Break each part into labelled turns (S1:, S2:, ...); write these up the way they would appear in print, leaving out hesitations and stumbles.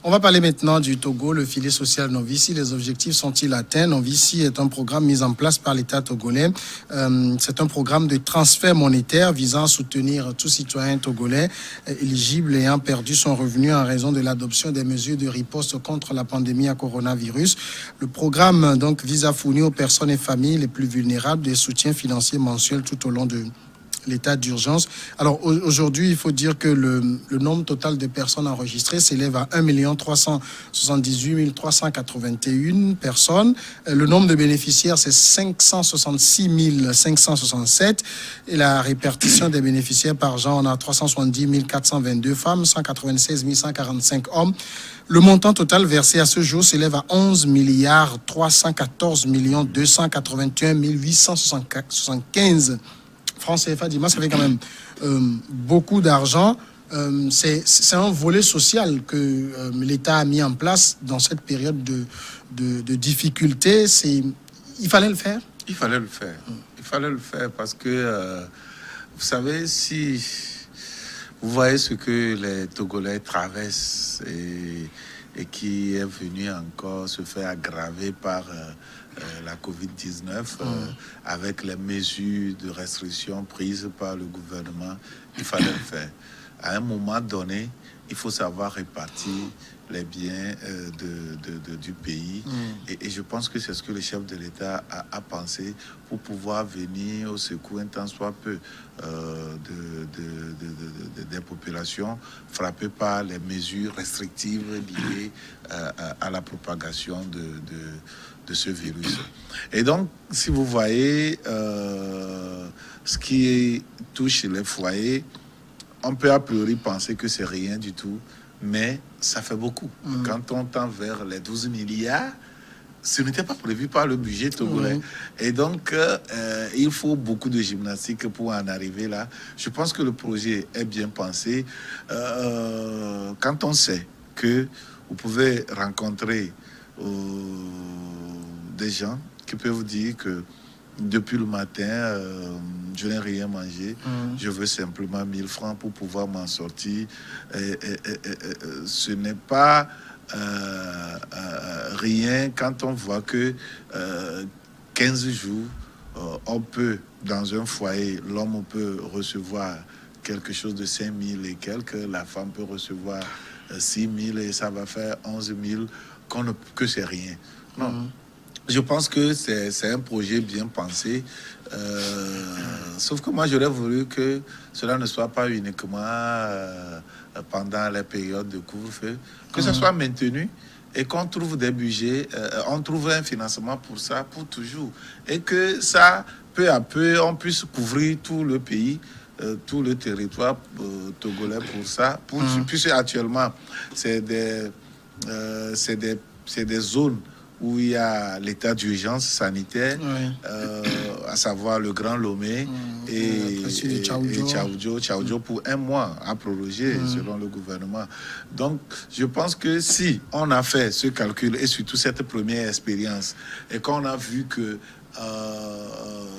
S1: On va parler maintenant du Togo, le filet social Novici. Les objectifs sont-ils atteints? Novici est un programme mis en place par l'État togolais. C'est un programme de transfert monétaire visant à soutenir tout citoyen togolais éligible ayant perdu son revenu en raison de l'adoption des mesures de riposte contre la pandémie à coronavirus. Le programme donc vise à fournir aux personnes et familles les plus vulnérables des soutiens financiers mensuels tout au long de l'état d'urgence. Alors aujourd'hui, il faut dire que le nombre total de personnes enregistrées s'élève à 1 378 381 personnes. Le nombre de bénéficiaires, c'est 566 567. Et la répartition des bénéficiaires par genre, on a 370 422 femmes, 196 145 hommes. Le montant total versé à ce jour s'élève à 11 314 281 875 francs CFA. Dis-moi, ça fait quand même beaucoup d'argent. C'est un volet social que l'État a mis en place dans cette période de difficulté. Il fallait le faire?
S2: Il fallait le faire. Il fallait le faire parce que, vous savez, si vous voyez ce que les Togolais traversent et qui est venu encore se faire aggraver par la COVID-19, avec les mesures de restriction prises par le gouvernement, il fallait le faire. À un moment donné, il faut savoir répartir les biens du pays. Et je pense que c'est ce que le chef de l'État a pensé pour pouvoir venir au secours un tant soit peu des populations frappées par les mesures restrictives liées à la propagation de ce virus. Et donc, si vous voyez ce qui touche les foyers, on peut a priori penser que c'est rien du tout, mais ça fait beaucoup. Quand on tend vers les 12 milliards, ce n'était pas prévu par le budget togolais. Et donc, il faut beaucoup de gymnastique pour en arriver là. Je pense que le projet est bien pensé. Quand on sait que vous pouvez rencontrer des gens qui peuvent vous dire que depuis le matin, je n'ai rien mangé. Je veux simplement 1000 francs pour pouvoir m'en sortir. Ce n'est pas rien quand on voit que 15 jours, on peut, dans un foyer, l'homme peut recevoir quelque chose de 5 000 et quelques, la femme peut recevoir 6 000 et ça va faire 11 000, que c'est rien. Non. Je pense que c'est un projet bien pensé. Sauf que moi, j'aurais voulu que cela ne soit pas uniquement pendant les périodes de couvre-feu, que ça soit maintenu et qu'on trouve des budgets, on trouve un financement pour ça, pour toujours. Et que ça, peu à peu, on puisse couvrir tout le pays, tout le territoire togolais pour ça. Puisque actuellement, c'est des zones où il y a l'état d'urgence sanitaire, à savoir le Grand Lomé et Tchaoudjo pour 1 mois à proroger selon le gouvernement. Donc, je pense que si on a fait ce calcul et surtout cette première expérience et qu'on a vu que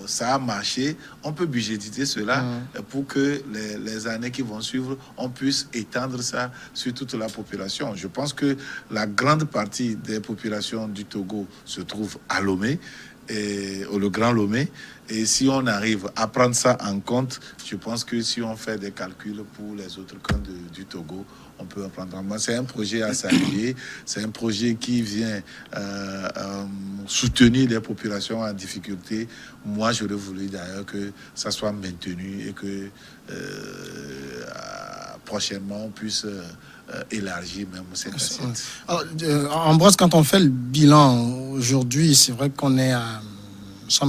S2: ça a marché, on peut budgétiser cela pour que les années qui vont suivre, on puisse étendre ça sur toute la population. Je pense que la grande partie des populations du Togo se trouve à Lomé, le Grand Lomé. Et si on arrive à prendre ça en compte, je pense que si on fait des calculs pour les autres coins du Togo, on peut en prendre en main. C'est un projet à saluer, c'est un projet qui vient soutenir les populations en difficulté. Moi, j'aurais voulu d'ailleurs que ça soit maintenu et que prochainement on puisse élargir même cette assiette.
S1: Ambroise, quand on fait le bilan aujourd'hui, c'est vrai qu'on est à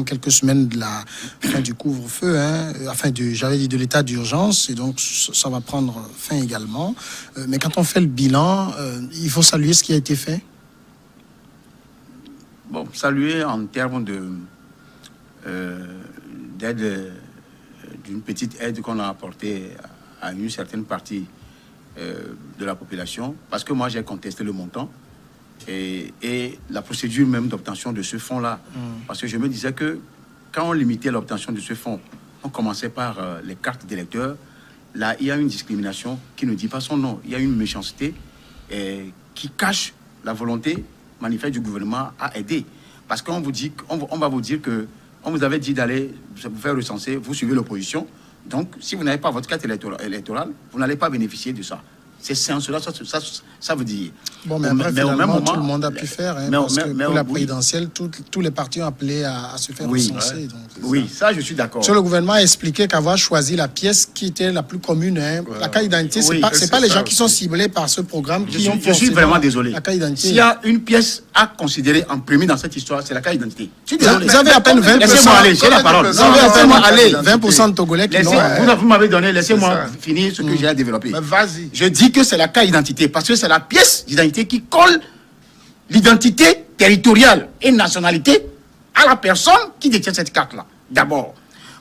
S1: quelques semaines de la fin du couvre-feu, de l'état d'urgence, et donc ça va prendre fin également. Mais quand on fait le bilan, il faut saluer ce qui a été fait.
S3: Bon, saluer en termes d'aide, d'une petite aide qu'on a apportée à une certaine partie de la population, parce que moi j'ai contesté le montant et la procédure même d'obtention de ce fonds-là. Parce que je me disais que quand on limitait l'obtention de ce fonds, on commençait par les cartes d'électeurs. Là, il y a une discrimination qui ne dit pas son nom. Il y a une méchanceté qui cache la volonté manifeste du gouvernement à aider. Parce qu'on vous dit, on va vous dire que on vous avait dit d'aller vous faire recenser, vous suivez l'opposition. Donc, si vous n'avez pas votre carte électorale, vous n'allez pas bénéficier de ça. C'est cela, ça veut dire.
S1: Bon, mais après, finalement, au même moment, tout le monde a pu faire. Hein, parce que pour la présidentielle, tous les partis ont appelé à se faire recenser.
S3: Ouais.
S1: Donc,
S3: oui, ça, je suis d'accord.
S1: Sur le gouvernement a expliqué qu'avoir choisi la pièce qui était la plus commune, hein, la carte d'identité, c'est pas les gens qui sont ciblés par ce programme qui ont
S3: Je suis vraiment désolé.
S1: La carte d'identité.
S3: S'il y a une pièce à considérer en premier dans cette histoire, c'est la carte d'identité.
S1: Vous avez à peine 20%.
S3: Laissez-moi aller, j'ai la parole.
S1: Laissez-moi aller. 20% de Togolais qui l'ont.
S3: Vous m'avez donné, laissez-moi finir ce que j'ai à développer.
S2: Vas-y.
S3: Je dis que c'est la carte d'identité parce que c'est la pièce d'identité qui colle l'identité territoriale et nationalité à la personne qui détient cette carte-là. D'abord.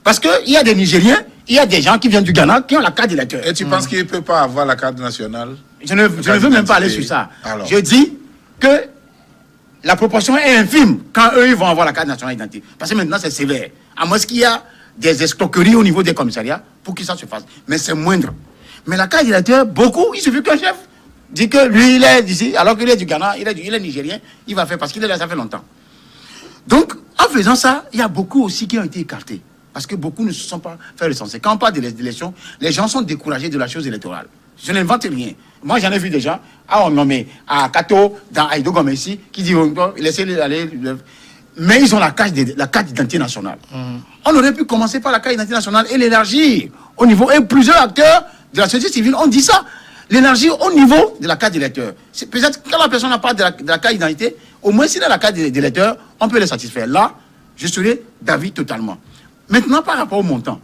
S3: Parce qu'il y a des Nigériens, il y a des gens qui viennent du Ghana qui ont la carte d'électeur.
S2: Et tu penses qu'il ne peut pas avoir la carte nationale?
S3: Je ne veux même pas aller sur ça. Alors. Je dis que la proportion est infime quand eux ils vont avoir la carte nationale d'identité. Parce que maintenant c'est sévère. À moins qu'il y a des escroqueries au niveau des commissariats pour que ça se fasse. Mais c'est moindre. Mais la carte d'électeur, beaucoup, il suffit qu'un chef dit que lui il est d'ici, alors qu'il est du Ghana, il est nigérien, il va faire parce qu'il est là, ça fait longtemps. Donc, en faisant ça, il y a beaucoup aussi qui ont été écartés. Parce que beaucoup ne se sont pas fait recenser. Quand on parle d'élection, les gens sont découragés de la chose électorale. Je n'invente rien. Moi, j'en ai vu des gens, on nommé à Kato, dans Aïdo Gomessi, qui disent, laissez-les aller. Mais ils ont la carte d'identité nationale. On aurait pu commencer par la carte d'identité nationale et l'élargir au niveau. Et plusieurs acteurs de la société civile ont dit ça. L'élargir au niveau de la carte d'électeur. Peut-être que quand la personne n'a pas de la carte d'identité, au moins s'il a la carte d'électeur, on peut le satisfaire. Là, je serai d'avis totalement. Maintenant, par rapport au montant,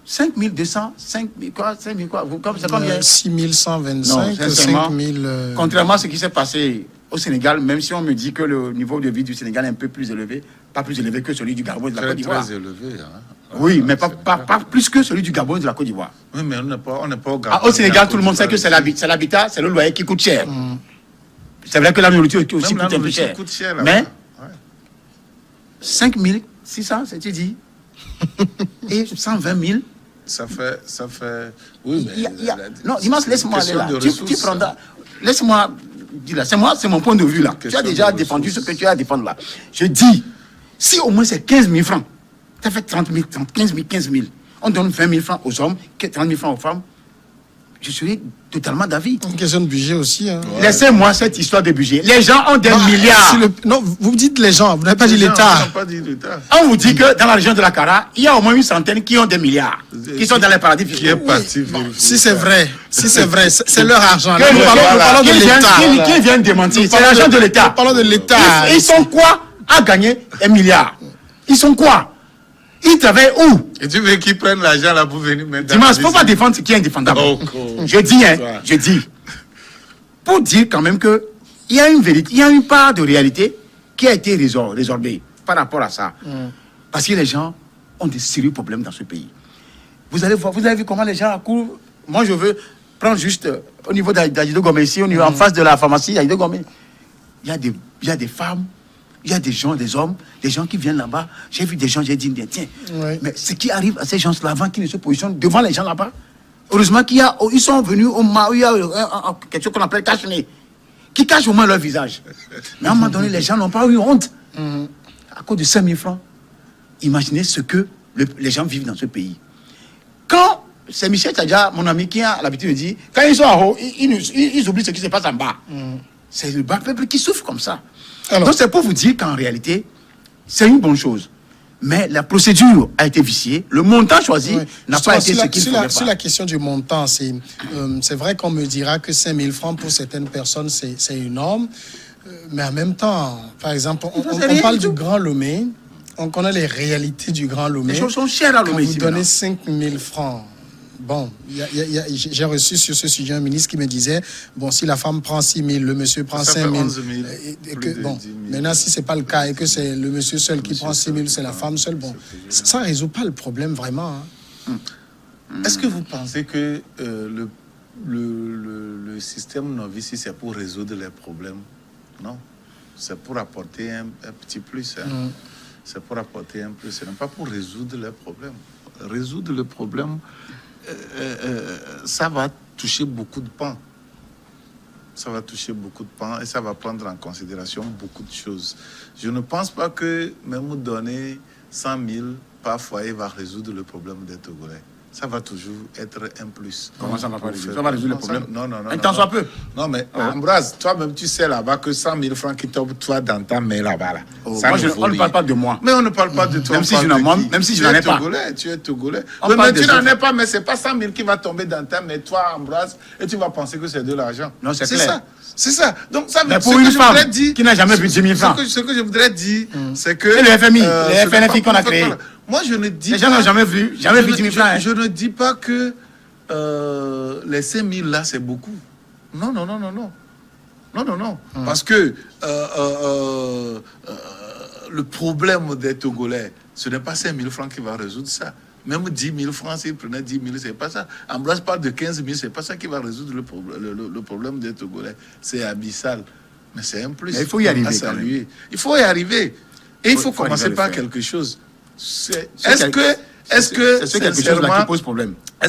S3: 5200, 5000 quoi, 5000 quoi, c'est combien?
S1: 6125, 5000...
S3: Contrairement à ce qui s'est passé au Sénégal, même si on me dit que le niveau de vie du Sénégal est un peu plus élevé, pas plus élevé que celui du Gabon et de la Côte d'Ivoire.
S2: Très élevé, hein.
S3: Oui, mais pas plus que celui du Gabon et de la Côte d'Ivoire.
S2: Oui, mais on n'est pas au Gabon.
S3: Au Sénégal, tout le monde sait que c'est l'habitat, c'est le loyer qui coûte cher. C'est vrai que la nourriture aussi coûte un peu cher. Mais 5600, c'est-tu dit? Et 120 000.
S2: Ça fait. Oui, mais.
S3: Non, Dimanche, laisse-moi aller là. Tu prendras. Laisse-moi dire là. C'est mon point de vue là. Tu as déjà défendu ce que tu as à défendre là. Je dis, si au moins c'est 15 000 francs, ça fait 30 000, 15 000. On donne 20 000 francs aux hommes, 30 000 francs aux femmes. Je serai totalement d'avis.
S1: Une question de budget aussi. Hein.
S3: Ouais. Laissez-moi cette histoire de budget. Les gens ont des milliards.
S1: Non, vous dites les gens, vous n'avez pas dit l'État.
S3: On vous dit que dans la région de la Cara, il y a au moins une centaine qui ont des milliards, qui sont dans les paradis fiscaux.
S1: Si c'est vrai, c'est leur argent.
S3: Qui vient démentir? C'est l'argent de l'État.
S1: Parlons de l'État.
S3: Ils sont quoi à gagner 1 milliard? Ils sont quoi? Ils travaillent où?
S2: Et tu veux qu'ils prennent l'argent là pour venir maintenant?
S3: Dimanche, il ne faut pas défendre ce qui est indéfendable. Je dis, pour dire quand même que il y a une vérité, il y a une part de réalité qui a été résorbée par rapport à ça. Parce que les gens ont des sérieux problèmes dans ce pays. Vous allez voir, vous avez vu comment les gens accourent. Moi, je veux prendre juste au niveau d'Aïdo Gomé, ici, en face de la pharmacie Aïdo Gomé. Il y a des femmes. Il y a des gens, des hommes, des gens qui viennent là-bas. J'ai vu des gens, j'ai dit, tiens, mais ce qui arrive à ces gens-là avant qu'ils ne se positionnent devant les gens là-bas, heureusement ils sont venus au moment où il y a quelque chose qu'on appelle cache-nez, qui cache au moins leur visage. Mais à un moment donné, les gens n'ont pas eu honte. À cause de 5 000 francs. Imaginez ce que les gens vivent dans ce pays. Quand c'est Michel Tadja, mon ami, qui a l'habitude de dire, quand ils sont en haut, ils oublient ce qui se passe en bas. C'est le bas peuple qui souffre comme ça. Alors, donc c'est pour vous dire qu'en réalité, c'est une bonne chose. Mais la procédure a été viciée, le montant choisi n'a pas été ce qu'il fallait faire.
S1: Sur la question du montant, c'est vrai qu'on me dira que 5 000 francs pour certaines personnes, c'est énorme. Mais en même temps, par exemple, on parle du Grand Lomé, on connaît les réalités du Grand Lomé.
S3: Les choses sont chères à Lomé ici.
S1: Vous donnez 5 000 francs. Bon, j'ai reçu sur ce sujet un ministre qui me disait, bon, si la femme prend 6 000, le monsieur prend 5 000. Bon, maintenant, si ce n'est pas le cas et que c'est le monsieur seul qui prend 6 000, c'est la femme seule, bon, ça ne résout pas le problème vraiment. Hein.
S2: Est-ce que vous pensez que le système novice, c'est pour résoudre les problèmes? Non, c'est pour apporter un petit plus. Hein. C'est pour apporter un plus, ce n'est pas pour résoudre les problèmes. Résoudre le problème, ça va toucher beaucoup de pans. Ça va toucher beaucoup de pans et ça va prendre en considération beaucoup de choses. Je ne pense pas que même vous donner 100 000 par foyer va résoudre le problème des Togolais. Ça va toujours être un plus.
S3: Comment ça va pas résoudre? Ça va résoudre le problème?
S2: Non.
S3: Un temps soit peu.
S2: Non, mais Ambroise, toi-même, tu sais là-bas que 100 000 francs qui tombent toi dans ta main là-bas. Là.
S3: On ne parle pas de moi.
S2: Mais on ne parle pas de toi.
S3: Même si je n'en ai pas.
S2: Tu es Togolais. Mais tu n'en es pas, mais ce n'est pas 100 000 qui va tomber dans ta main, toi, Ambroise, et tu vas penser que c'est de l'argent.
S3: Non, c'est clair.
S2: C'est ça. Donc, ça
S3: mais pour une femme qui n'a jamais vu 10 000 francs.
S2: Ce que je voudrais dire, c'est que.
S3: Et le FMI, le FNFI qu'on a créé.
S2: Moi, je ne dis pas.
S3: Les gens n'ont jamais vu 10 000 francs.
S2: Je ne dis pas que les 5 000 là, c'est beaucoup. Non. Non. Parce que le problème des Togolais, ce n'est pas 5 000 francs qui va résoudre ça. Même 10 000 francs, s'ils prenaient 10 000, c'est pas ça. Ambroise parle de 15 000, c'est pas ça qui va résoudre le problème des Togolais. C'est abyssal. Mais c'est un plus.
S3: Mais il faut y arriver.
S2: Il faut y arriver. Et il faut commencer par quelque chose. Est-ce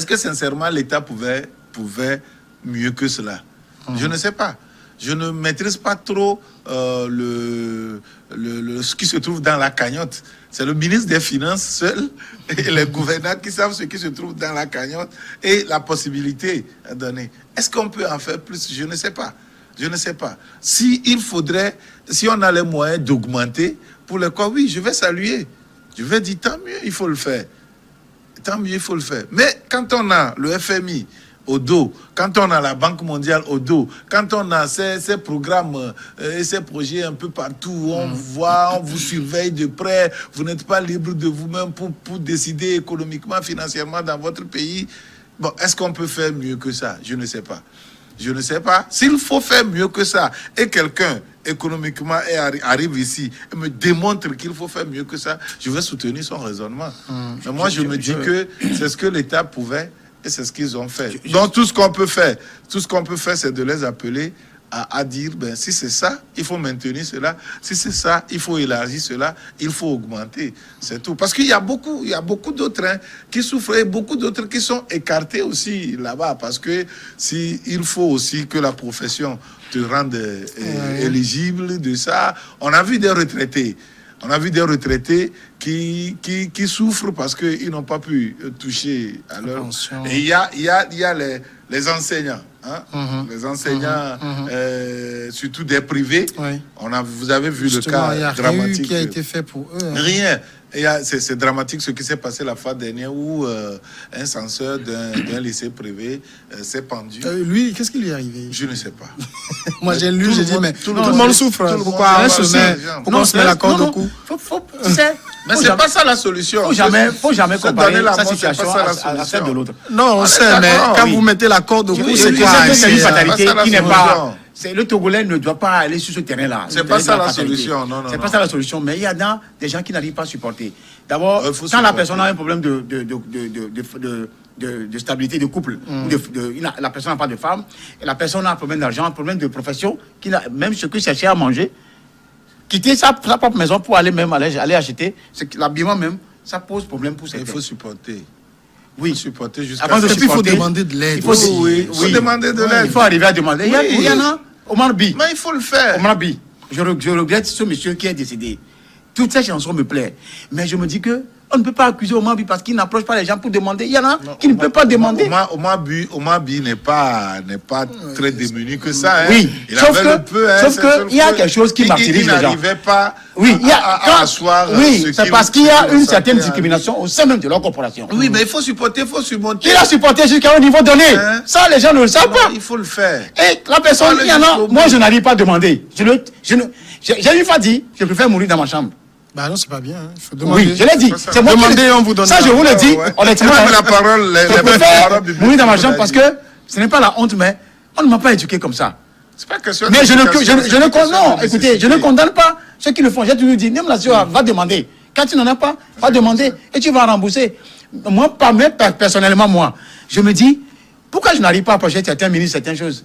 S2: que sincèrement l'État pouvait mieux que cela? Je ne sais pas. Je ne maîtrise pas trop ce qui se trouve dans la cagnotte. C'est le ministre des Finances seul et les gouverneurs qui savent ce qui se trouve dans la cagnotte et la possibilité à donner. Est-ce qu'on peut en faire plus? Je ne sais pas. Si on a les moyens d'augmenter, pour le quoi, oui, je vais saluer. Je vais dire, tant mieux, il faut le faire. Mais quand on a le FMI au dos, quand on a la Banque mondiale au dos, quand on a ces programmes et ces projets un peu partout, on voit, on vous surveille de près, vous n'êtes pas libre de vous-même pour décider économiquement, financièrement dans votre pays. Bon, est-ce qu'on peut faire mieux que ça? Je ne sais pas. S'il faut faire mieux que ça et quelqu'un économiquement arrive ici et me démontre qu'il faut faire mieux que ça, je vais soutenir son raisonnement. Mais moi, je me dis que c'est ce que l'État pouvait et c'est ce qu'ils ont fait. Donc, tout ce qu'on peut faire, c'est de les appeler à dire, si c'est ça, il faut maintenir cela. Si c'est ça, il faut élargir cela. Il faut augmenter. C'est tout. Parce qu'il y a beaucoup d'autres qui souffrent et beaucoup d'autres qui sont écartés aussi là-bas. Parce que il faut aussi que la profession te rende éligible de ça. On a vu des retraités. Qui souffrent parce qu'ils n'ont pas pu toucher à leur... Et il y a les enseignants. Les enseignants, surtout des privés. Oui. Vous avez vu justement, le cas dramatique.
S1: Qui a été fait pour eux.
S2: Rien. C'est dramatique ce qui s'est passé la fois dernière où un censeur d'un lycée privé s'est pendu.
S1: Lui, qu'est-ce qui lui est arrivé?
S2: Je ne sais pas.
S1: Moi, j'ai lu, j'ai dit, mais tout le monde souffre. Pourquoi on se met la corde au cou?
S2: Mais c'est pas ça la solution.
S3: Faut jamais comparer sa situation à celle de l'autre.
S1: Non, on sait, mais quand vous mettez la corde au cou, c'est quoi?
S3: C'est une fatalité qui n'est pas... Le Togolais ne doit pas aller sur ce terrain-là.
S2: C'est pas ça la solution, non.
S3: C'est pas ça la solution, mais il y a des gens qui n'arrivent pas à supporter. D'abord, quand la personne a un problème de stabilité de couple, la personne n'a pas de femme, et la personne a un problème d'argent, un problème de profession, même ce que chercher à manger, quitter sa propre maison pour aller acheter, l'habillement même, ça pose problème pour certains.
S2: Il faut supporter.
S3: Oui,
S2: supporter jusqu'à...
S1: Avant de supporter, il faut demander de l'aide.
S2: Il faut demander de l'aide.
S3: Il faut arriver à demander. Il y en a, Omar Bi.
S2: Mais il faut le faire.
S3: Omar Bi. Je regrette ce monsieur qui est décédé. Toutes ces chansons me plaisent. Mais je me dis que on ne peut pas accuser Omar Bi parce qu'il n'approche pas les gens pour demander. Il y en a qui ne peuvent pas demander.
S2: Omar Bi n'est pas très démuni que ça.
S3: Oui, sauf qu'il y a quelque chose qui martyrise les gens.
S2: Il n'arrivait pas
S3: à asseoir. Oui, c'est parce qu'il y a une certaine discrimination au sein même de leur corporation.
S2: Oui, mais il faut supporter, il faut surmonter.
S3: Il a supporté jusqu'à un niveau donné. Ça, les gens ne le savent pas.
S2: Il faut le faire.
S3: Et la personne, il y en a. Moi, je n'arrive pas à demander. J'ai une fois dit, je préfère mourir dans ma chambre.
S1: Bah non, c'est pas bien. Il faut demander.
S3: Oui, je l'ai dit.
S1: C'est moi demander, on vous donne.
S3: Ça, je vous le dis. Honnêtement,
S2: la parole,
S3: je préfère mourir dans ma chambre parce que ce n'est pas la honte, mais on ne m'a pas éduqué comme ça.
S2: C'est pas question.
S3: Mais je ne condamne pas ceux qui le font. J'ai toujours dit, même la soeur va demander. Quand tu n'en as pas, va demander et tu vas rembourser. Moi, personnellement, je me dis, pourquoi je n'arrive pas à approcher certains ministres, certaines choses?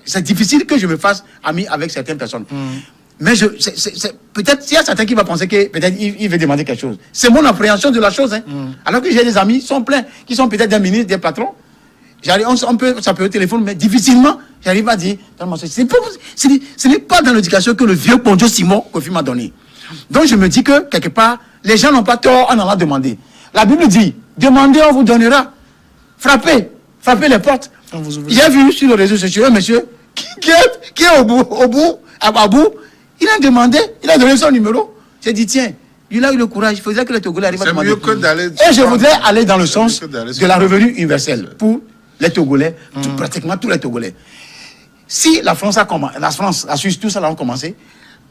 S3: C'est difficile que je me fasse ami avec certaines personnes. Mais peut-être s'il y a certains qui vont penser que peut-être il veut demander quelque chose. C'est mon appréhension de la chose. Alors que j'ai des amis qui sont pleins, qui sont peut-être des ministres, des patrons. Ça peut au téléphone, mais difficilement, j'arrive à dire, ce n'est pas dans l'éducation que le vieux Ponjo Simon Kofi m'a donné. Donc je me dis que, quelque part, les gens n'ont pas tort en allant demander. La Bible dit, demandez, on vous donnera. Frappez les portes. J'ai vu sur les réseaux sociaux un monsieur qui est au bout, à bout, il a demandé, il a donné son numéro. J'ai dit, tiens, il a eu le courage, il faisait que les Togolais arrivent à demander.
S2: C'est mieux que d'aller...
S3: Et je voudrais aller dans le sens de la revenu universelle pour les Togolais, pratiquement tous les Togolais. Si la France, la Suisse, tout ça là ont commencé,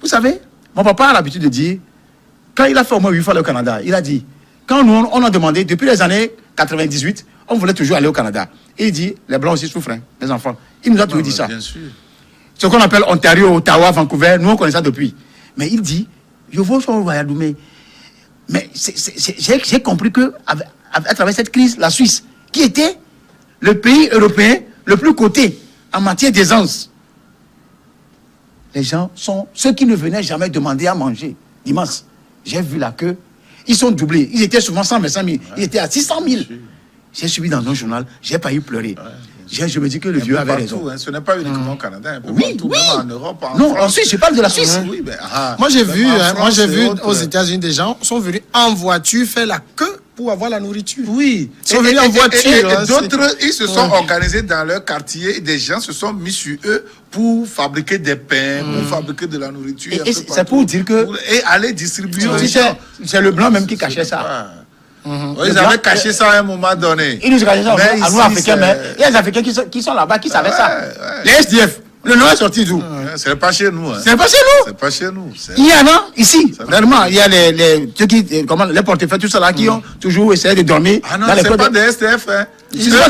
S3: vous savez, mon papa a l'habitude de dire, quand il a fait au moins 8 fois le Canada, il a dit, quand nous, on a demandé, depuis les années 98, on voulait toujours aller au Canada. Et il dit, les Blancs aussi souffrent, les enfants. Il nous a toujours dit ça.
S2: Bien sûr.
S3: Ce qu'on appelle Ontario, Ottawa, Vancouver, nous on connaît ça depuis. Mais il dit, je vois son Royaume, mais j'ai compris que à travers cette crise, la Suisse, qui était le pays européen le plus coté en matière d'aisance, les gens sont ceux qui ne venaient jamais demander à manger. Dimanche, j'ai vu la queue. Ils sont doublés. Ils étaient souvent 125 000. Ils étaient à 600 000. J'ai suivi dans un journal. J'ai pas eu pleurer. Je me dis que le vieux avait raison.
S2: Ce n'est pas uniquement au Canada.
S3: Oui.
S2: Même en Europe, en
S3: non,
S2: France.
S3: en Suisse, je parle de la Suisse.
S2: Oui, ben,
S1: moi, j'ai vu aux États-Unis des gens sont venus en voiture faire la queue pour avoir la nourriture.
S2: Oui.
S1: Ils sont venus en voiture.
S2: Et d'autres, ils se sont organisés dans leur quartier. Des gens se sont mis sur eux pour fabriquer des pains, pour fabriquer de la nourriture.
S3: Et c'est pour dire que...
S2: Et aller distribuer aux gens.
S3: C'est le blanc même qui cachait ça.
S2: Ils avaient caché ça à un moment donné.
S3: Ils nous cachaient ça à nous, Africains, mais il y a des Africains qui sont là-bas, qui savaient ça. Les SDF, le nom est sorti d'où?
S2: Ce n'est pas chez nous.
S3: C'est pas chez nous.
S2: C'est pas chez nous.
S3: Il y en a ici, vraiment. Il y a les portefeuilles, tout ça là, qui ont toujours essayé de dormir.
S2: Ah non, c'est pas des SDF.
S1: Ils ont leur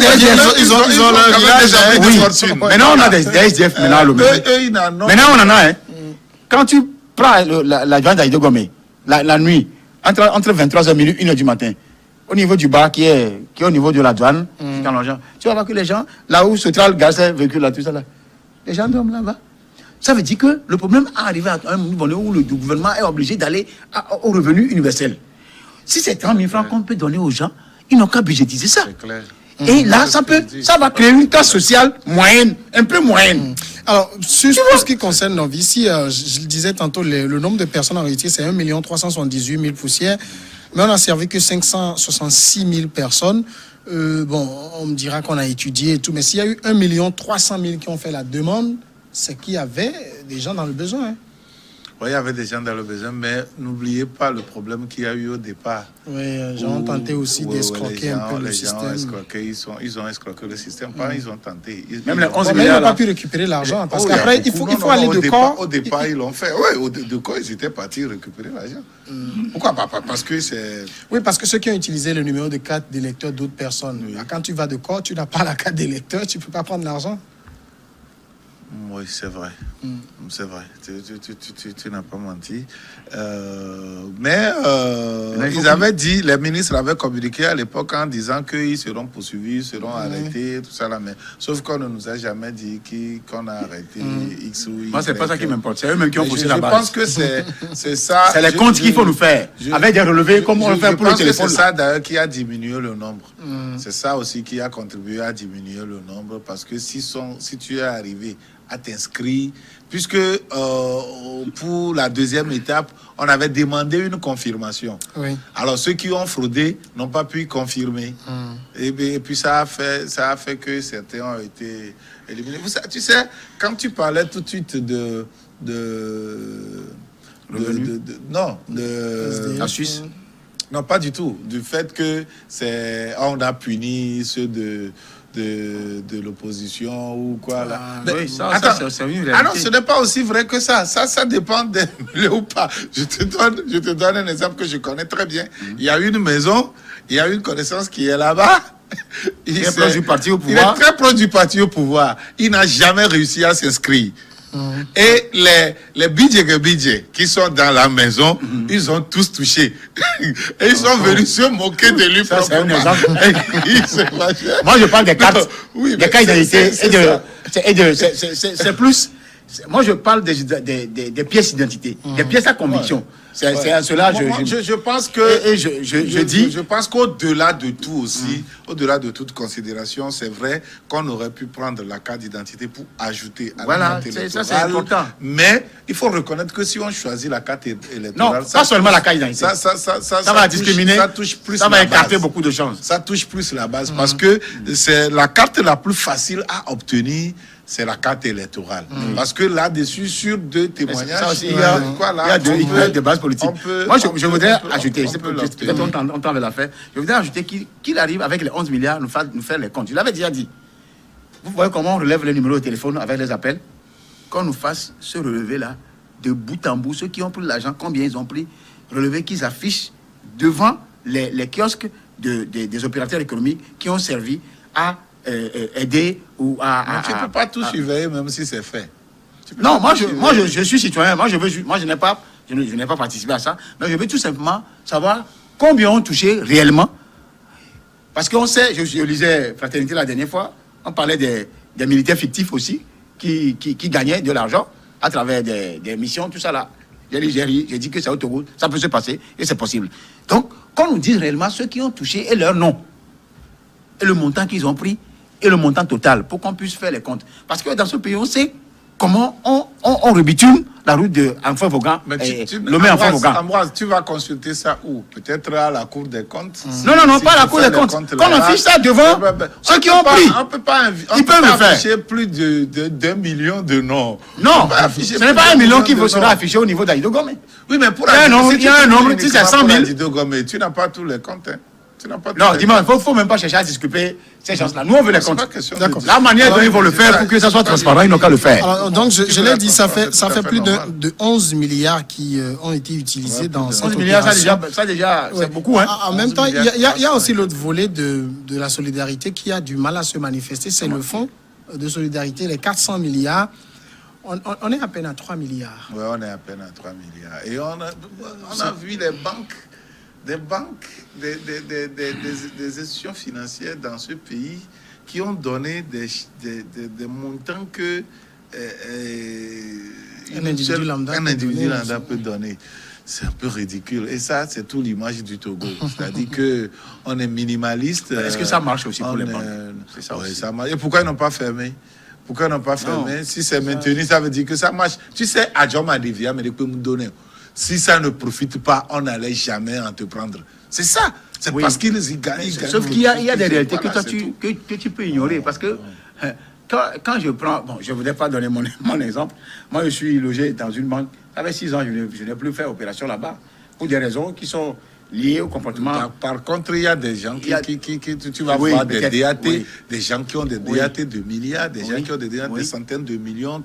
S1: village.
S3: Oui. Maintenant, on a des SDF. Maintenant, on en a. Quand tu prends la jointe d'Aïdo Gomé, la nuit, entre 23h et 1h du matin, au niveau du bar qui est au niveau de la douane, tu vas voir que les gens, là où se trouve le gaz, le véhicule, là, tout ça là, les gens dorment là-bas. Ça veut dire que le problème est arrivé à un niveau où le gouvernement est obligé d'aller au revenu universel. Si c'est 30 000 francs qu'on peut donner aux gens, ils n'ont qu'à budgétiser ça.
S2: C'est clair.
S3: Et là, ça va créer une classe sociale moyenne, un peu moyenne.
S1: Alors, sur ce qui concerne nos vies, ici, je le disais tantôt, le nombre de personnes en réalité, c'est 1 378 000 poussières. Mais on n'a servi que 566 000 personnes. Bon, on me dira qu'on a étudié et tout, mais s'il y a eu 1 300 000 qui ont fait la demande, c'est qu'il y avait des gens dans le besoin.
S2: Oui, il y avait des gens dans le besoin, mais n'oubliez pas le problème qu'il y a eu au départ.
S1: Oui, les gens ont tenté aussi d'escroquer un peu le système.
S2: Ils ont escroqué le système, ils ont tenté.
S3: Même les 11
S1: milliards, ils n'ont pas pu récupérer l'argent, parce qu'après, il faut aller de corps.
S2: Au départ, ils l'ont fait. Oui, de corps, ils étaient partis récupérer l'argent. Pourquoi pas? Parce que c'est...
S1: Oui, parce que ceux qui ont utilisé le numéro de carte d'électeur d'autres personnes, quand tu vas de corps, tu n'as pas la carte d'électeur, tu ne peux pas prendre l'argent.
S2: Oui, c'est vrai. C'est vrai. Tu n'as pas menti. Mais ils avaient dit, les ministres avaient communiqué à l'époque en disant qu'ils seront poursuivis, seront arrêtés, tout ça là. Mais sauf qu'on ne nous a jamais dit qu'on a arrêté X ou Y.
S3: Moi, c'est pas ça qui m'importe. C'est eux-mêmes qui ont poussé la base.
S2: Je pense que c'est ça.
S3: C'est les comptes qu'il faut nous faire. Avec des relevés, comme on le fait pour le téléphone.
S2: C'est ça d'ailleurs qui a diminué le nombre. C'est ça aussi qui a contribué à diminuer le nombre. Parce que si tu es arrivé à t'inscrire, puisque pour la deuxième étape, on avait demandé une confirmation. Oui. Alors ceux qui ont fraudé n'ont pas pu confirmer. Et puis ça a fait que certains ont été éliminés. Tu sais, quand tu parlais tout de suite de
S3: la Suisse.
S2: Non, pas du tout. Du fait que on a puni ceux de l'opposition ou quoi là.
S3: Oui, ça c'est une réalité.
S2: Ah non, ce n'est pas aussi vrai que ça. Ça dépend des milieux ou pas. Je te donne un exemple que je connais très bien. Il y a une maison, il y a une connaissance qui est là-bas.
S3: Il est proche du parti au pouvoir.
S2: Il est très proche du parti au pouvoir. Il n'a jamais réussi à s'inscrire. Et les bidjé qui sont dans la maison, ils ont tous touché. Et ils sont venus se moquer de lui.
S3: Ça, c'est un exemple. Moi, je parle des cartes. Oui, des cartes d'identité. C'est plus Moi, je parle des pièces d'identité, des pièces à conviction. C'est à cela
S2: je pense que...
S3: Et je dis...
S2: Je pense qu'au-delà de tout aussi, au-delà de toute considération, c'est vrai qu'on aurait pu prendre la carte d'identité pour ajouter à la carte électorale.
S3: Ça c'est important.
S2: Mais il faut reconnaître que si on choisit la carte électorale...
S3: Non, pas seulement la carte d'identité. Ça va discriminer,
S2: ça touche plus
S3: ça va écarter beaucoup de chances.
S2: Ça touche plus la base parce que c'est la carte la plus facile à obtenir. C'est la carte électorale. Parce que là-dessus, sur 2 témoignages,
S3: ça aussi, il y a des bases politiques. Moi, je voudrais ajouter, peut-être on t'en veut la faire, je voudrais ajouter qu'il arrive avec les 11 milliards nous faire les comptes. Je l'avais déjà dit. Vous voyez comment on relève les numéros de téléphone avec les appels? Qu'on nous fasse ce relevé-là, de bout en bout, ceux qui ont pris l'argent, combien ils ont pris, relevé qu'ils affichent devant les kiosques des opérateurs économiques qui ont servi à aider ou à...
S2: tu ne peux pas tout surveiller même si c'est fait.
S3: Non, moi je suis citoyen, moi je n'ai pas participé à ça, mais je veux tout simplement savoir combien ont touché réellement. Parce qu'on sait, je lisais Fraternité la dernière fois, on parlait des militaires fictifs aussi qui gagnaient de l'argent à travers des missions, tout ça là. J'ai dit que c'est autoroute, ça peut se passer et c'est possible. Donc, qu'on nous dise réellement ceux qui ont touché et leur nom, et le montant qu'ils ont pris, et le montant total, pour qu'on puisse faire les comptes. Parce que dans ce pays, on sait comment on rebitume la route de Enfant Vaughan, Lomé-Enfant Vaughan.
S2: Ambroise, tu vas consulter ça où? Peut-être à la Cour des comptes?
S3: Non, pas à la Cour des comptes. Qu'on affiche ça devant ceux qui ont pris.
S2: On peut pas afficher plus d'1 million de noms.
S3: Non, ce n'est pas 1 million qui sera affiché au niveau d'Aïdo Gomé.
S2: Oui, mais pour
S3: il y a un nombre, si c'est 100 000.
S2: Tu n'as pas tous les comptes, hein.
S3: Non, dis-moi, il ne faut même pas chercher à discuter ces gens-là. Nous, on veut les comptes. La manière dont ils vont le faire pour que ça soit transparent, ils n'ont qu'à le faire.
S1: Alors, donc, je l'ai dit, ça fait plus de 11 milliards qui ont été utilisés dans cette opération.
S3: 11 milliards, ça déjà, c'est beaucoup. Hein.
S1: En même temps, il y a aussi l'autre volet de la solidarité qui a du mal à se manifester. C'est le fonds de solidarité, les 400 milliards. On est à peine à 3 milliards.
S2: Oui, on est à peine à 3 milliards. Et on a vu les banques, des institutions financières dans ce pays qui ont donné des montants que un individu lambda peut donner. C'est un peu ridicule. Et ça, c'est tout l'image du Togo. C'est-à-dire qu'on est minimaliste.
S3: Est-ce que ça marche aussi pour les banques?
S2: C'est ça aussi. Ça marche. Et pourquoi ils n'ont pas fermé? Pourquoi ils n'ont pas fermé? Si c'est maintenu, ça veut dire que ça marche. Tu sais, à Djoma Devia, mais ils peuvent nous donner. Si ça ne profite pas, on n'allait jamais entreprendre. C'est ça. C'est parce qu'ils y gagnent.
S3: Sauf qu'il y a des réalités que toi, tu peux ignorer. Parce que quand je prends... Bon, je ne voudrais pas donner mon exemple. Moi, je suis logé dans une banque. Ça fait 6 ans, je n'ai plus fait opération là-bas. Pour des raisons qui sont liées au comportement.
S2: Par contre, il y a des gens qui tu vas voir des DAT, des gens qui ont des DAT de milliards, des gens qui ont des DAT de centaines de millions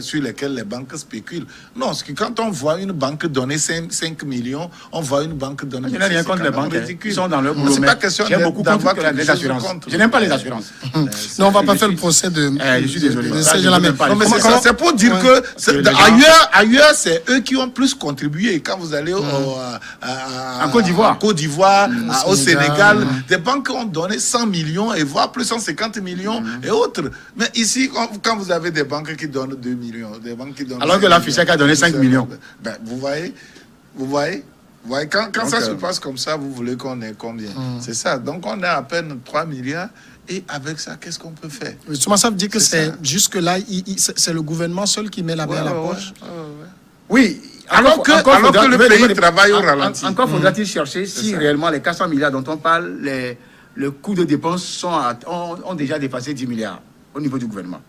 S2: sur lesquels les banques spéculent. Non, parce que quand on voit une banque donner 5 millions, on voit une banque donner...
S3: Je n'ai rien contre les banques, ils sont dans leur boulot.
S2: C'est pas question
S3: d'avoir les assurances. Je n'aime pas les assurances.
S1: Non, on ne va pas faire le procès de...
S3: Je suis désolé.
S2: C'est pour dire que ailleurs, c'est eux qui ont plus contribué. Quand vous allez
S3: en Côte
S2: d'Ivoire, au Sénégal, des banques ont donné 100 millions et voire plus 150 millions et autres. Mais ici, quand vous avez des banques qui donnent 2 millions, des banques qui donnent...
S3: Alors que la FISEC a donné 5 millions.
S2: Ben, vous voyez, quand ça se passe comme ça, vous voulez qu'on ait combien? C'est ça. Donc, on a à peine 3 milliards. Et avec ça, qu'est-ce qu'on peut faire?
S1: Justement, ça veut dire que jusque-là, c'est le gouvernement seul qui met la main à la poche.
S3: Oui.
S2: Alors que le pays travaille au ralenti.
S3: Encore faudra-t-il chercher si réellement les 400 milliards dont on parle, le coût de dépenses ont déjà dépassé 10 milliards au niveau du gouvernement.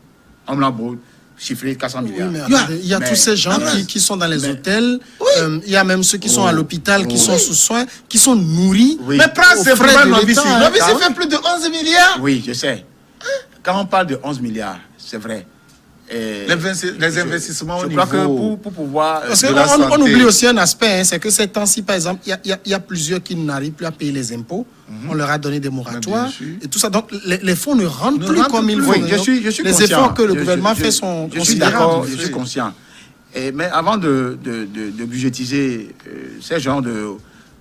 S3: On l'a beau chiffrer 400 milliards.
S1: Oui, il y a tous ces gens qui sont dans les hôtels. Il y a même ceux qui sont à l'hôpital, qui sont sous soins, qui sont nourris.
S2: Mais prends ces frais de Novici. Novici fait plus de 11 milliards.
S3: Oui, je sais. Quand on parle de 11 milliards, c'est vrai.
S2: Les investissements au niveau...
S3: Je crois que pour pouvoir...
S1: Parce qu'on oublie aussi un aspect, c'est que ces temps-ci, par exemple, il y a plusieurs qui n'arrivent plus à payer les impôts. On leur a donné des moratoires et tout ça. Donc, les fonds ne rentrent plus comme il faut.
S3: Oui, je suis
S1: les
S3: conscient.
S1: efforts que le gouvernement fait sont
S3: considérables. Je suis d'accord, je suis conscient. Mais avant de budgétiser ces genres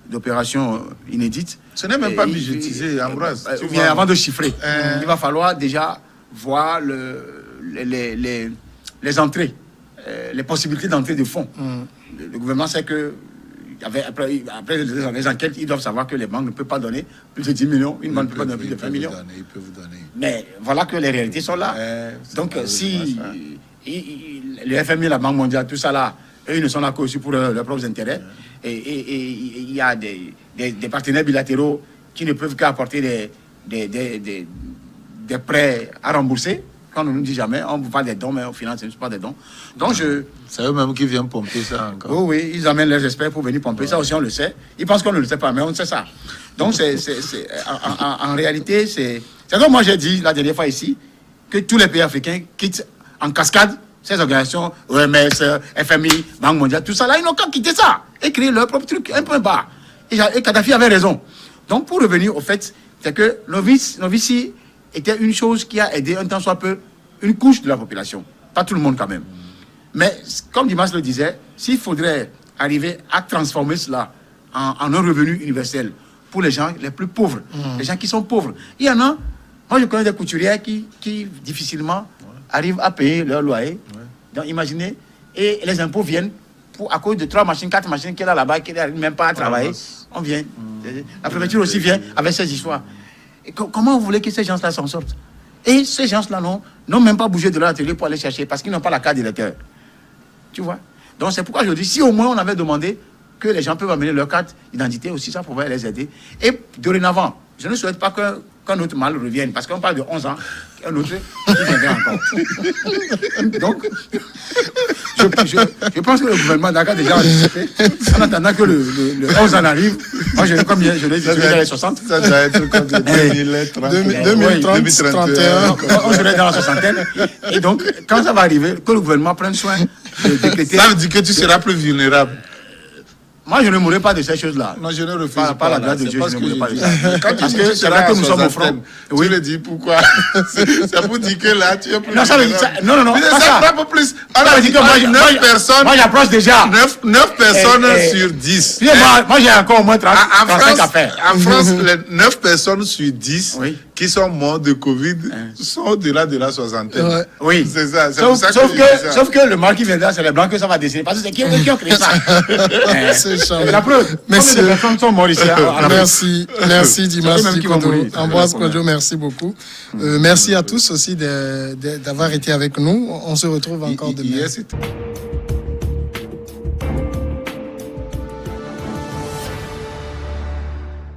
S3: d'opérations inédites...
S2: Ce n'est même pas budgétisé, Ambroise.
S3: Avant de chiffrer, il va falloir déjà voir les entrées, les possibilités d'entrée de fonds. Le gouvernement sait que après les enquêtes, ils doivent savoir que les banques ne peuvent pas donner plus de 10 millions. Une banque ne peut pas donner plus de 20 millions.
S2: Ils peuvent vous donner.
S3: Mais voilà que les réalités sont là. Donc, si le FMI, la Banque mondiale, tout ça là, eux, ils ne sont là qu'aussi pour leurs propres intérêts. Et il y a des partenaires bilatéraux qui ne peuvent qu'apporter des prêts à rembourser. Quand on ne nous dit jamais, on vous parle des dons, mais au final, ce n'est pas des dons. Donc,
S2: c'est eux-mêmes qui viennent pomper ça encore.
S3: Oh oui, ils amènent leurs experts pour venir pomper. Ça aussi, on le sait. Ils pensent qu'on ne le sait pas, mais on sait ça. Donc, en réalité, c'est comme moi j'ai dit la dernière fois ici, que tous les pays africains quittent en cascade ces organisations, OMS, FMI, Banque mondiale, tout ça là, ils n'ont qu'à quitter ça et créer leur propre truc, un point bas. Et Kadhafi avait raison. Donc, pour revenir au fait, c'est que Novici était une chose qui a aidé un temps soit peu une couche de la population. Pas tout le monde quand même. Mais, comme Dimas le disait, s'il faudrait arriver à transformer cela en un revenu universel pour les gens les plus pauvres, les gens qui sont pauvres. Il y en a, moi je connais des couturières qui difficilement arrivent à payer leur loyer. Donc imaginez, et les impôts viennent à cause de 3 machines, 4 machines qu'il y a là-bas, qui n'arrivent même pas à travailler. On vient. La préfecture aussi vient avec ces histoires. Et comment vous voulez que ces gens-là s'en sortent? Et ces gens-là n'ont même pas bougé de leur atelier pour aller chercher parce qu'ils n'ont pas la carte d'électeur. Tu vois? Donc c'est pourquoi je dis, si au moins on avait demandé que les gens peuvent amener leur carte d'identité aussi, ça pourrait les aider. Et dorénavant, je ne souhaite pas qu'un autre mal revienne, parce qu'on parle de 11 ans, un autre qui viendrait encore. Donc, je pense que le gouvernement d'Aka déjà anticipé, en attendant que le 11 ans arrive, moi je l'ai dit, je vais dans les 60.
S2: Ça doit être comme 2030,
S1: 2031.
S3: On serait dans la soixantaine. Et donc, quand ça va arriver, que le gouvernement prenne soin de décréter.
S2: Ça veut dire que tu seras plus vulnérable.
S3: Moi, je ne mourrai pas de ces choses-là.
S2: Non, je ne refuse
S3: pas la grâce de Dieu, je ne mourrai pas de ça.
S2: Parce
S3: que c'est vrai que nous sommes au front.
S2: Oui. Tu le dis pourquoi? C'est pour dire que là, tu es plus.
S3: Non, ça veut dire ça. Non.
S2: Mais ça frappe plus.
S3: Ça veut dire que 9 personnes. Moi, j'approche déjà.
S2: 9 personnes sur 10.
S3: Moi, j'ai encore au moins 35 à faire.
S2: En France, les 9 personnes sur 10 qui sont morts de Covid sont au-delà de la soixantaine.
S3: Oui.
S2: C'est ça.
S3: Sauf que le mal qui viendra, c'est les blancs que ça va décider. Parce que c'est qui ont créé ça. C'est la preuve.
S1: Merci.
S3: Combien de personnes sont mortes ici?
S1: Merci Dimas Dikodo. Ambroise Kodjo, merci beaucoup. Merci à tous aussi d'avoir été avec nous. On se retrouve encore demain.